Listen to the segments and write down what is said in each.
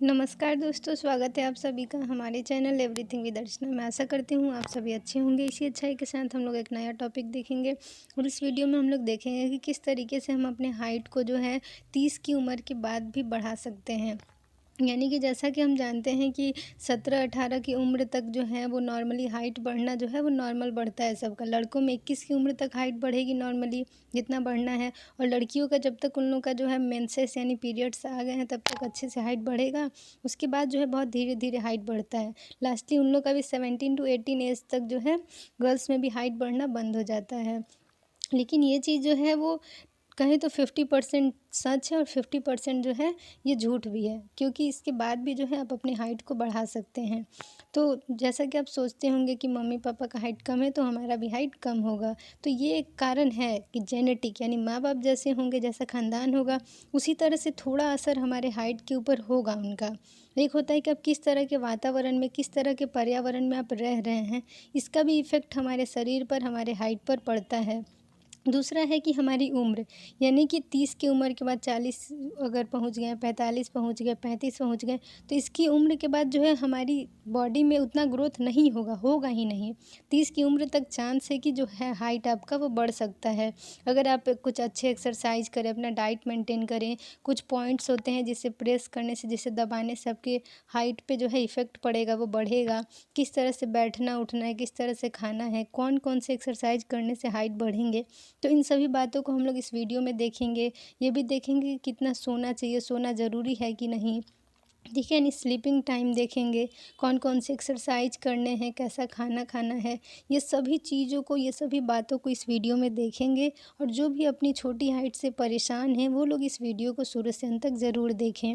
नमस्कार दोस्तों, स्वागत है आप सभी का हमारे चैनल एवरीथिंग विद अर्चना में। आशा करती हूँ आप सभी अच्छे होंगे। इसी अच्छाई के साथ हम लोग एक नया टॉपिक देखेंगे और इस वीडियो में हम लोग देखेंगे कि किस तरीके से हम अपने हाइट को जो है 30 की उम्र के बाद भी बढ़ा सकते हैं। यानी कि जैसा कि हम जानते हैं कि 17-18 की उम्र तक जो है वो नॉर्मली हाइट बढ़ना जो है वो नॉर्मल बढ़ता है सबका। लड़कों में 21 की उम्र तक हाइट बढ़ेगी नॉर्मली जितना बढ़ना है, और लड़कियों का जब तक उन लोग का जो है मेंसेस यानी पीरियड्स आ गए हैं तब तक अच्छे से हाइट बढ़ेगा। उसके बाद जो है बहुत धीरे धीरे हाइट बढ़ता है। लास्टली उन लोग का भी 17 to 18 एज तक जो है गर्ल्स में भी हाइट बढ़ना बंद हो जाता है। लेकिन ये चीज़ जो है वो कहें तो 50% सच है और 50% जो है ये झूठ भी है, क्योंकि इसके बाद भी जो है आप अपनी हाइट को बढ़ा सकते हैं। तो जैसा कि आप सोचते होंगे कि मम्मी पापा का हाइट कम है तो हमारा भी हाइट कम होगा, तो ये एक कारण है कि जेनेटिक यानी माँ बाप जैसे होंगे, जैसा ख़ानदान होगा उसी तरह से थोड़ा असर हमारे हाइट के ऊपर होगा उनका। एक होता है कि आप किस तरह के वातावरण में, किस तरह के पर्यावरण में आप रह रहे हैं, इसका भी इफ़ेक्ट हमारे शरीर पर, हमारे हाइट पर पड़ता है। दूसरा है कि हमारी उम्र, यानी कि 30 की उम्र के बाद 40 अगर पहुंच गए, 45 पहुंच गए, 35 पहुंच गए, तो इसकी उम्र के बाद जो है हमारी बॉडी में उतना ग्रोथ नहीं होगा, होगा ही नहीं। 30 की उम्र तक चांस है कि जो है हाइट आपका वो बढ़ सकता है, अगर आप कुछ अच्छे एक्सरसाइज करें, अपना डाइट मेंटेन करें। कुछ पॉइंट्स होते हैं जिसे प्रेस करने से, जिसे दबाने से आपके हाइट पे जो है इफ़ेक्ट पड़ेगा, वो बढ़ेगा। किस तरह से बैठना उठना है, किस तरह से खाना है, कौन कौन से एक्सरसाइज करने से हाइट बढ़ेंगे, तो इन सभी बातों को हम लोग इस वीडियो में देखेंगे। ये भी देखेंगे कि कितना सोना चाहिए, सोना ज़रूरी है कि नहीं, ठीक है। यानी स्लीपिंग टाइम देखेंगे, कौन कौन से एक्सरसाइज करने हैं, कैसा खाना खाना है, ये सभी चीज़ों को, ये सभी बातों को इस वीडियो में देखेंगे। और जो भी अपनी छोटी हाइट से परेशान हैं वो लोग इस वीडियो को शुरू से अंत तक ज़रूर देखें।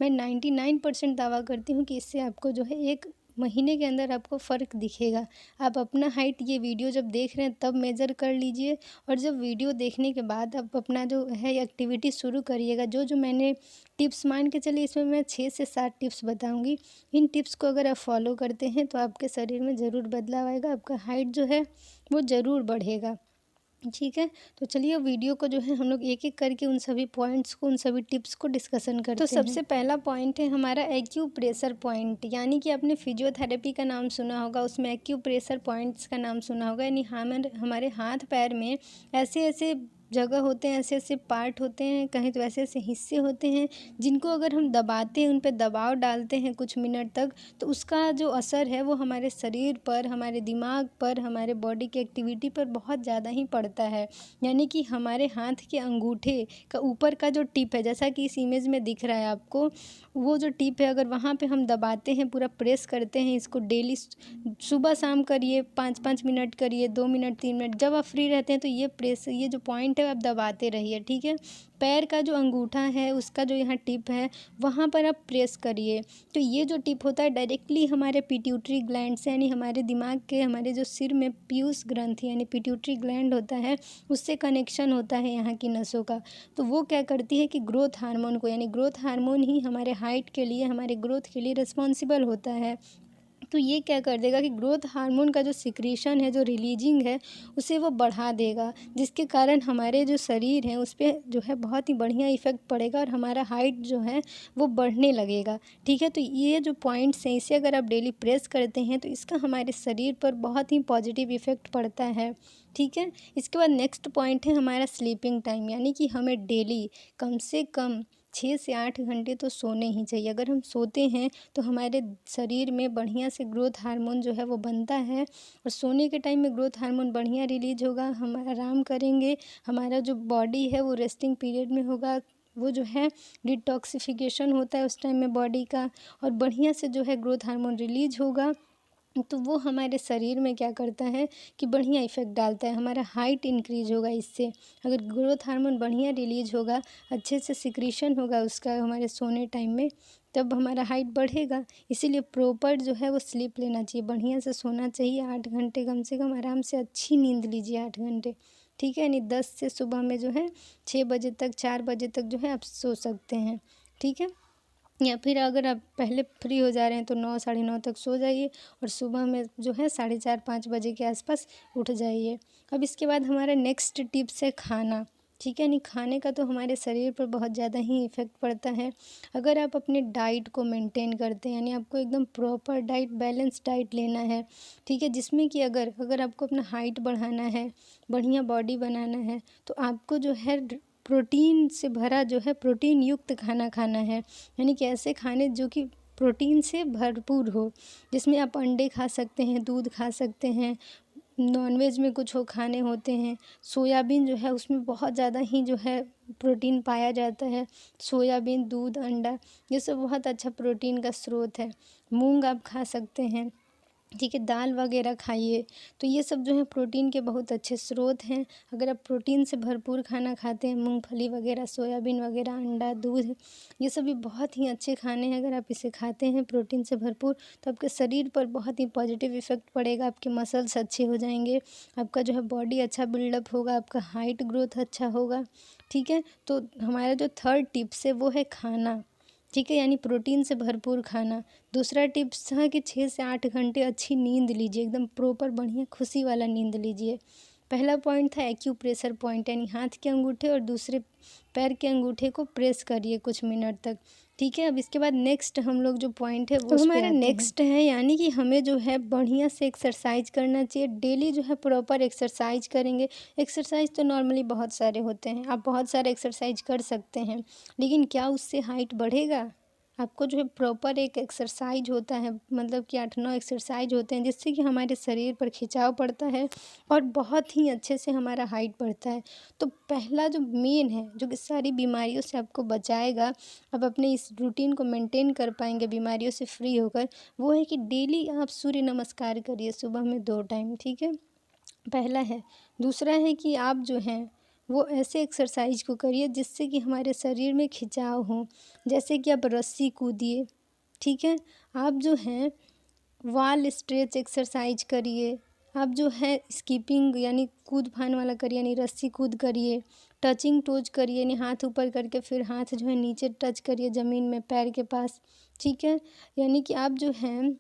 मैं 99% दावा करती हूँ कि इससे आपको जो है 1 महीने के अंदर आपको फ़र्क दिखेगा। आप अपना हाइट ये वीडियो जब देख रहे हैं तब मेज़र कर लीजिए, और जब वीडियो देखने के बाद आप अपना जो है एक्टिविटी शुरू करिएगा। जो मैंने टिप्स मान के चलिए, इसमें मैं 6 से 7 टिप्स बताऊंगी। इन टिप्स को अगर आप फॉलो करते हैं तो आपके शरीर में ज़रूर बदलाव आएगा, आपका हाइट जो है वो ज़रूर बढ़ेगा, ठीक है। तो चलिए वीडियो को जो है हम लोग एक एक करके उन सभी पॉइंट्स को, उन सभी टिप्स को डिस्कशन करते हैं। तो सबसे पहला पॉइंट है हमारा एक्यूप्रेशर पॉइंट, यानी कि आपने फिजियोथेरेपी का नाम सुना होगा, उसमें एक्यूप्रेशर पॉइंट्स का नाम सुना होगा। यानी हमारे हाथ पैर में ऐसे ऐसे जगह होते हैं, ऐसे ऐसे पार्ट होते हैं, कहीं तो ऐसे ऐसे हिस्से होते हैं जिनको अगर हम दबाते हैं, उन पर दबाव डालते हैं कुछ मिनट तक, तो उसका जो असर है वो हमारे शरीर पर, हमारे दिमाग पर, हमारे बॉडी की एक्टिविटी पर बहुत ज़्यादा ही पड़ता है। यानी कि हमारे हाथ के अंगूठे का ऊपर का जो टिप है, जैसा कि इस इमेज में दिख रहा है आपको, वो जो टिप है अगर वहाँ पे हम दबाते हैं, पूरा प्रेस करते हैं इसको, डेली सुबह शाम करिए, 5-5 मिनट करिए, 2 मिनट 3 मिनट, जब आप फ्री रहते हैं तो ये जो पॉइंट है आप दबाते रहिए, ठीक है। पैर का जो अंगूठा है उसका जो यहाँ टिप है वहाँ पर आप प्रेस करिए। तो ये जो टिप होता है डायरेक्टली हमारे पिट्यूटरी ग्लैंड से, यानी हमारे दिमाग के, हमारे जो सिर में पीयूष ग्रंथि यानी पिट्यूटरी ग्लैंड होता है, उससे कनेक्शन होता है यहाँ की नसों का। तो वो क्या करती है कि ग्रोथ हार्मोन को, यानी ग्रोथ हार्मोन ही हमारे हाइट के लिए, हमारे ग्रोथ के लिए रिस्पॉन्सिबल होता है। तो ये क्या कर देगा कि ग्रोथ हार्मोन का जो सिक्रीशन है, जो रिलीजिंग है, उसे वो बढ़ा देगा, जिसके कारण हमारे जो शरीर है उस पर जो है बहुत ही बढ़िया इफ़ेक्ट पड़ेगा और हमारा हाइट जो है वो बढ़ने लगेगा, ठीक है। तो ये जो पॉइंट्स हैं इसे अगर आप डेली प्रेस करते हैं तो इसका हमारे शरीर पर बहुत ही पॉजिटिव इफ़ेक्ट पड़ता है, ठीक है। इसके बाद नेक्स्ट पॉइंट है हमारा स्लीपिंग टाइम, यानी कि हमें डेली कम से कम 6 से 8 घंटे तो सोने ही चाहिए। अगर हम सोते हैं तो हमारे शरीर में बढ़िया से ग्रोथ हार्मोन जो है वो बनता है, और सोने के टाइम में ग्रोथ हार्मोन बढ़िया रिलीज होगा, हम आराम करेंगे, हमारा जो बॉडी है वो रेस्टिंग पीरियड में होगा, वो जो है डिटॉक्सिफिकेशन होता है उस टाइम में बॉडी का, और बढ़िया से जो है ग्रोथ हार्मोन रिलीज होगा। तो वो हमारे शरीर में क्या करता है कि बढ़िया इफ़ेक्ट डालता है, हमारा हाइट इंक्रीज होगा इससे। अगर ग्रोथ हार्मोन बढ़िया रिलीज होगा, अच्छे से सिक्रीशन होगा उसका हमारे सोने टाइम में, तब हमारा हाइट बढ़ेगा। इसीलिए प्रॉपर जो है वो स्लीप लेना चाहिए, बढ़िया से सोना चाहिए, 8 घंटे कम से कम आराम से अच्छी नींद लीजिए, 8 घंटे, ठीक है। यानी 10 से सुबह में जो है 6 बजे तक, 4 बजे तक जो है आप सो सकते हैं, ठीक है। या फिर अगर आप पहले फ्री हो जा रहे हैं तो 9 साढ़े 9 तक सो जाइए, और सुबह में जो है 4:30 5 बजे के आसपास उठ जाइए। अब इसके बाद हमारा नेक्स्ट टिप्स है खाना, ठीक है, यानी खाने का तो हमारे शरीर पर बहुत ज़्यादा ही इफ़ेक्ट पड़ता है। अगर आप अपने डाइट को मेंटेन करते हैं, यानी आपको एकदम प्रॉपर डाइट, बैलेंस डाइट लेना है, ठीक है, जिसमें कि अगर आपको अपना हाइट बढ़ाना है, बढ़िया बॉडी बनाना है, तो आपको जो है प्रोटीन से भरा जो है प्रोटीन युक्त खाना खाना है। यानी कि ऐसे खाने जो कि प्रोटीन से भरपूर हो, जिसमें आप अंडे खा सकते हैं, दूध खा सकते हैं, नॉनवेज में कुछ खाने होते हैं। सोयाबीन जो है उसमें बहुत ज़्यादा ही जो है प्रोटीन पाया जाता है। सोयाबीन, दूध, अंडा, ये सब बहुत अच्छा प्रोटीन का स्रोत है। मूंग आप खा सकते हैं, ठीक है, दाल वगैरह खाइए। तो ये सब जो है प्रोटीन के बहुत अच्छे स्रोत हैं। अगर आप प्रोटीन से भरपूर खाना खाते हैं, मूंगफली वगैरह, सोयाबीन वगैरह, अंडा, दूध, ये सभी बहुत ही अच्छे खाने हैं। अगर आप इसे खाते हैं प्रोटीन से भरपूर, तो आपके शरीर पर बहुत ही पॉजिटिव इफ़ेक्ट पड़ेगा। आपके मसल्स अच्छे हो जाएंगे, आपका जो है बॉडी अच्छा बिल्डअप होगा, आपका हाइट ग्रोथ अच्छा होगा, ठीक है। तो हमारा जो थर्ड टिप्स है वो है खाना, ठीक है, यानी प्रोटीन से भरपूर खाना। दूसरा टिप्स था कि 6 से 8 घंटे अच्छी नींद लीजिए, एकदम प्रॉपर बढ़िया खुशी वाला नींद लीजिए। पहला पॉइंट था एक्यूप्रेशर पॉइंट, यानी हाथ के अंगूठे और दूसरे पैर के अंगूठे को प्रेस करिए कुछ मिनट तक, ठीक है। अब इसके बाद नेक्स्ट हम लोग जो पॉइंट है वो हमारा नेक्स्ट है, यानी कि हमें जो है बढ़िया से एक्सरसाइज करना चाहिए। डेली जो है प्रॉपर एक्सरसाइज करेंगे। एक्सरसाइज तो नॉर्मली बहुत सारे होते हैं, आप बहुत सारे एक्सरसाइज कर सकते हैं, लेकिन क्या उससे हाइट बढ़ेगा? आपको जो है प्रॉपर एक एक्सरसाइज होता है, मतलब कि 8-9 एक्सरसाइज होते हैं, जिससे कि हमारे शरीर पर खिंचाव पड़ता है और बहुत ही अच्छे से हमारा हाइट बढ़ता है। तो पहला जो मेन है, जो कि सारी बीमारियों से आपको बचाएगा, आप अपने इस रूटीन को मेंटेन कर पाएंगे बीमारियों से फ्री होकर, वो है कि डेली आप सूर्य नमस्कार करिए सुबह में 2 टाइम, ठीक है, पहला है। दूसरा है कि आप जो हैं वो ऐसे एक्सरसाइज को करिए जिससे कि हमारे शरीर में खिंचाव हो। जैसे कि आप रस्सी कूदिए, ठीक है, आप जो हैं वॉल स्ट्रेच एक्सरसाइज करिए, आप जो है स्किपिंग यानी कूद फान वाला करिए, यानी रस्सी कूद करिए, टचिंग टोज करिए, यानी हाथ ऊपर करके फिर हाथ जो है नीचे टच करिए ज़मीन में पैर के पास, ठीक है। यानी कि आप जो हैं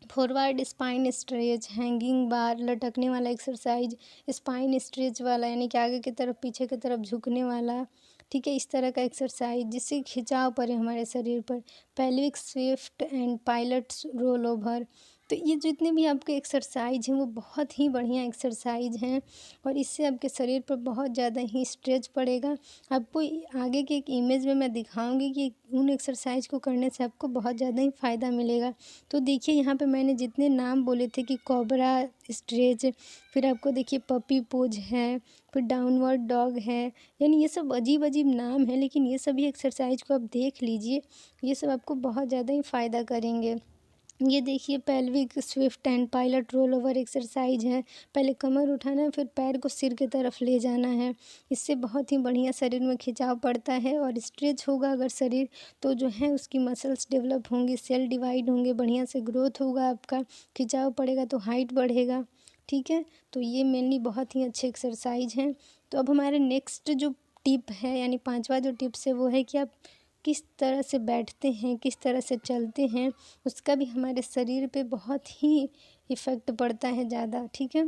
फॉरवर्ड स्पाइन स्ट्रेच, हैंगिंग बार, लटकने वाला एक्सरसाइज, स्पाइन स्ट्रेच वाला, यानी कि आगे की तरफ पीछे की तरफ झुकने वाला, ठीक है, इस तरह का एक्सरसाइज जिससे खिंचाव पड़े हमारे शरीर पर। Pelvic Swift and pilots roll over, तो ये जितने भी आपके एक्सरसाइज हैं वो बहुत ही बढ़िया एक्सरसाइज हैं और इससे आपके शरीर पर बहुत ज़्यादा ही स्ट्रेच पड़ेगा। आपको आगे के एक इमेज में मैं दिखाऊंगी कि उन एक्सरसाइज को करने से आपको बहुत ज़्यादा ही फ़ायदा मिलेगा। तो देखिए यहाँ पे मैंने जितने नाम बोले थे कि कोबरा स्ट्रेच, फिर आपको देखिए पपी पोज है, फिर डाउनवर्ड डॉग है, यानी ये सब अजीब अजीब नाम है, लेकिन ये सभी एक्सरसाइज को आप देख लीजिए, ये सब आपको बहुत ज़्यादा ही फ़ायदा करेंगे। ये देखिए pelvic Swift and pilot roll over exercise है। पहले कमर उठाना है, फिर पैर को सिर की तरफ ले जाना है। इससे बहुत ही बढ़िया शरीर में खिंचाव पड़ता है और स्ट्रेच होगा अगर शरीर, तो जो है उसकी मसल्स डेवलप होंगी, सेल डिवाइड होंगे, बढ़िया से ग्रोथ होगा, आपका खिंचाव पड़ेगा तो हाइट बढ़ेगा, ठीक है। तो ये मेनली बहुत ही अच्छे एक्सरसाइज हैं। तो अब हमारे नेक्स्ट जो टिप है, यानी पांचवा जो टिप्स है वो है कि आप किस तरह से बैठते हैं, किस तरह से चलते हैं, उसका भी हमारे शरीर पे बहुत ही इफ़ेक्ट पड़ता है ज़्यादा, ठीक है।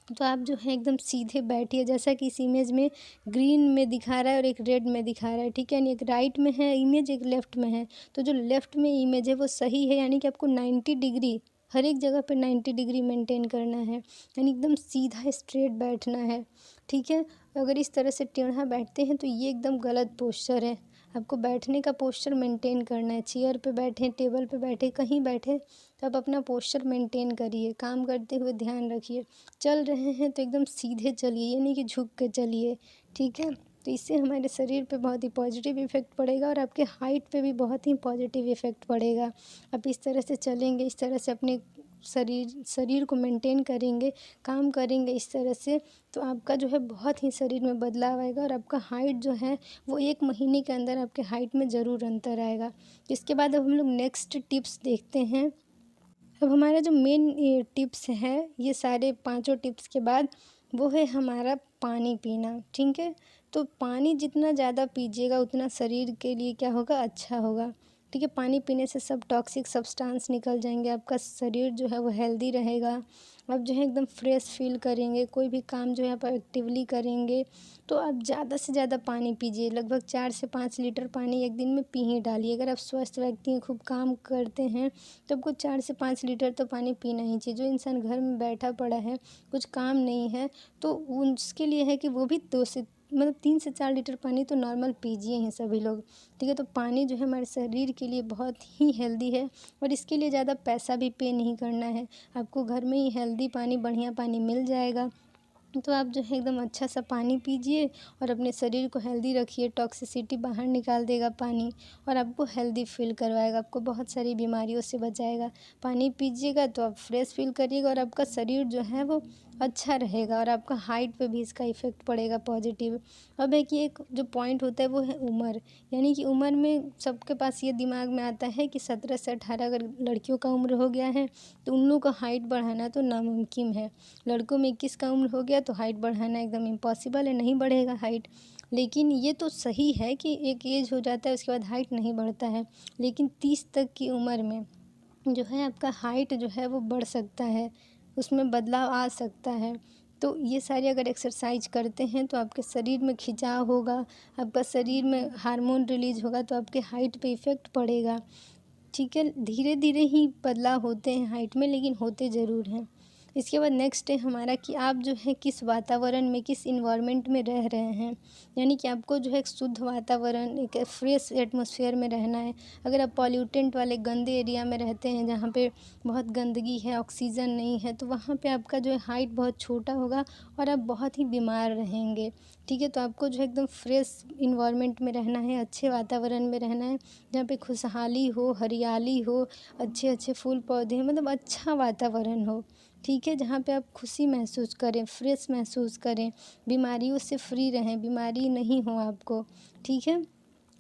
तो आप जो है एकदम सीधे बैठिए, जैसा कि इस इमेज में ग्रीन में दिखा रहा है और एक रेड में दिखा रहा है, ठीक है, यानी एक राइट में है इमेज, एक लेफ़्ट में है। तो जो लेफ़्ट में इमेज है वो सही है, यानी कि आपको 90 डिग्री हर एक जगह पे 90 डिग्री मेंटेन करना है, यानी एकदम सीधा स्ट्रेट बैठना है, ठीक है। अगर इस तरह से टेढ़ा बैठते हैं तो ये एकदम गलत पोस्चर है। आपको बैठने का पोस्चर मेंटेन करना है, चेयर पे बैठे, टेबल पे बैठे, कहीं बैठे, तो आप अपना पोस्चर मेंटेन करिए। काम करते हुए ध्यान रखिए, चल रहे हैं तो एकदम सीधे चलिए, ये नहीं कि झुक के चलिए, ठीक है। तो इससे हमारे शरीर पे बहुत ही पॉजिटिव इफ़ेक्ट पड़ेगा और आपके हाइट पे भी बहुत ही पॉजिटिव इफ़ेक्ट पड़ेगा। आप इस तरह से चलेंगे, इस तरह से अपने शरीर को मेंटेन करेंगे, काम करेंगे इस तरह से, तो आपका जो है बहुत ही शरीर में बदलाव आएगा और आपका हाइट जो है वो 1 महीने के अंदर आपके हाइट में ज़रूर अंतर आएगा। इसके बाद अब हम लोग नेक्स्ट टिप्स देखते हैं। अब हमारा जो मेन ये टिप्स है, ये सारे पांचों टिप्स के बाद वो है हमारा पानी पीना, ठीक है। तो पानी जितना ज़्यादा पीजिएगा उतना शरीर के लिए क्या होगा, अच्छा होगा, ठीक है। पानी पीने से सब टॉक्सिक सब्सटेंस निकल जाएंगे, आपका शरीर जो है वो हेल्दी रहेगा आप जो है एकदम फ्रेश फील करेंगे। कोई भी काम जो है आप एक्टिवली करेंगे तो आप ज़्यादा से ज़्यादा पानी पीजिए। लगभग 4 से 5 लीटर पानी एक दिन में पी ही डालिए। अगर आप स्वस्थ व्यक्ति हैं, खूब काम करते हैं तो आपको 4 से 5 लीटर तो पानी पीना ही चाहिए। जो इंसान घर में बैठा पड़ा है, कुछ काम नहीं है, तो उसके लिए है कि वो भी 2 से 3 से 4 लीटर पानी तो नॉर्मल पीजिए ही सभी लोग, ठीक है। तो पानी जो है हमारे शरीर के लिए बहुत ही हेल्दी है और इसके लिए ज़्यादा पैसा भी पे नहीं करना है। आपको घर में ही हेल्दी पानी, बढ़िया पानी मिल जाएगा। तो आप जो है एकदम अच्छा सा पानी पीजिए और अपने शरीर को हेल्दी रखिए। टॉक्सिसिटी बाहर निकाल देगा पानी और आपको हेल्दी फील करवाएगा, आपको बहुत सारी बीमारियों से बचाएगा। पानी पीजिएगा तो आप फ्रेश फील करिएगा और आपका शरीर जो है वो अच्छा रहेगा और आपका हाइट पे भी इसका इफ़ेक्ट पड़ेगा पॉजिटिव। अब है कि एक जो पॉइंट होता है वो है उम्र, यानी कि उम्र में सबके पास ये दिमाग में आता है कि 17 से 18 अगर लड़कियों का उम्र हो गया है तो उन लोगों का हाइट बढ़ाना तो नामुमकिन है। लड़कों में 21 का उम्र हो गया तो हाइट बढ़ाना एकदम इम्पॉसिबल है, नहीं बढ़ेगा हाइट। लेकिन ये तो सही है कि एक एज हो जाता है उसके बाद हाइट नहीं बढ़ता है, लेकिन 30 तक की उम्र में जो है आपका हाइट जो है वो बढ़ सकता है, उसमें बदलाव आ सकता है। तो ये सारी अगर एक्सरसाइज करते हैं तो आपके शरीर में खिंचाव होगा, आपका शरीर में हार्मोन रिलीज होगा तो आपके हाइट पे इफ़ेक्ट पड़ेगा, ठीक है। धीरे धीरे ही बदलाव होते हैं हाइट में, लेकिन होते ज़रूर हैं। इसके बाद नेक्स्ट है हमारा कि आप जो है किस वातावरण में, किस इन्वायरमेंट में रह रहे हैं, यानी कि आपको जो है एक शुद्ध वातावरण, एक फ्रेश एटमॉस्फेयर में रहना है। अगर आप पॉल्यूटेंट वाले गंदे एरिया में रहते हैं जहाँ पे बहुत गंदगी है, ऑक्सीजन नहीं है, तो वहाँ पे आपका जो है हाइट बहुत छोटा होगा और आप बहुत ही बीमार रहेंगे, ठीक है। तो आपको जो है एकदम फ्रेश इन्वायरमेंट में रहना है, अच्छे वातावरण में रहना है जहाँ पे खुशहाली हो, हरियाली हो, अच्छे अच्छे फूल पौधे हैं, मतलब अच्छा वातावरण हो, ठीक है। जहाँ पे आप खुशी महसूस करें, फ्रेश महसूस करें, बीमारियों से फ्री रहें, बीमारी नहीं हो आपको, ठीक है।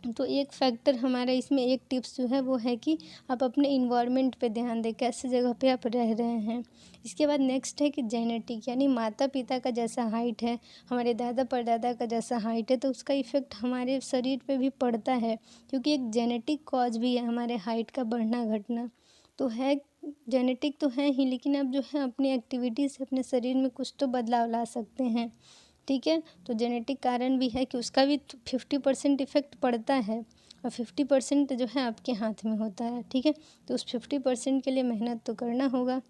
तो एक फैक्टर हमारा इसमें, एक टिप्स जो है वो है कि आप अपने इन्वायरमेंट पे ध्यान दें, कैसे जगह पे आप रह रहे हैं। इसके बाद नेक्स्ट है कि जेनेटिक, यानी माता पिता का जैसा हाइट है, हमारे दादा परदादा का जैसा हाइट है, तो उसका इफ़ेक्ट हमारे शरीर पे भी पड़ता है, क्योंकि एक जेनेटिक कॉज भी है हमारे हाइट का बढ़ना घटना। तो है, जेनेटिक तो है ही, लेकिन आप जो है अपनी एक्टिविटी से अपने शरीर में कुछ तो बदलाव ला सकते हैं, ठीक है। तो जेनेटिक कारण भी है कि उसका भी 50% इफ़ेक्ट पड़ता है और 50% जो है आपके हाथ में होता है, ठीक है। तो उस 50% के लिए मेहनत तो करना होगा।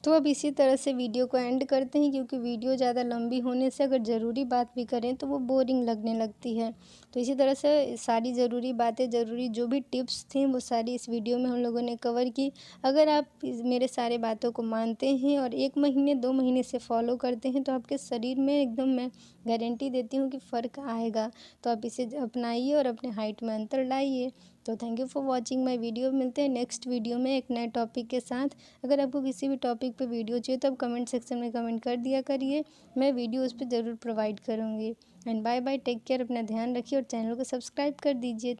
तो अब इसी तरह से वीडियो को एंड करते हैं, क्योंकि वीडियो ज़्यादा लंबी होने से अगर ज़रूरी बात भी करें तो वो बोरिंग लगने लगती है। तो इसी तरह से सारी ज़रूरी बातें, ज़रूरी जो भी टिप्स थी वो सारी इस वीडियो में हम लोगों ने कवर की। अगर आप मेरे सारे बातों को मानते हैं और 1 महीने 2 महीने से फॉलो करते हैं तो आपके शरीर में एकदम मैं गारंटी देती हूँ कि फ़र्क आएगा। तो आप इसे अपनाइए और अपने हाइट में अंतर लाइए। तो thank you for watching my video. मिलते हैं नेक्स्ट वीडियो में एक नए टॉपिक के साथ। अगर आपको किसी भी टॉपिक पे वीडियो चाहिए तो आप कमेंट सेक्शन में कमेंट कर दिया करिए, मैं वीडियो उस पर ज़रूर प्रोवाइड करूँगी। And bye bye, take care, अपना ध्यान रखिए और चैनल को सब्सक्राइब कर दीजिए।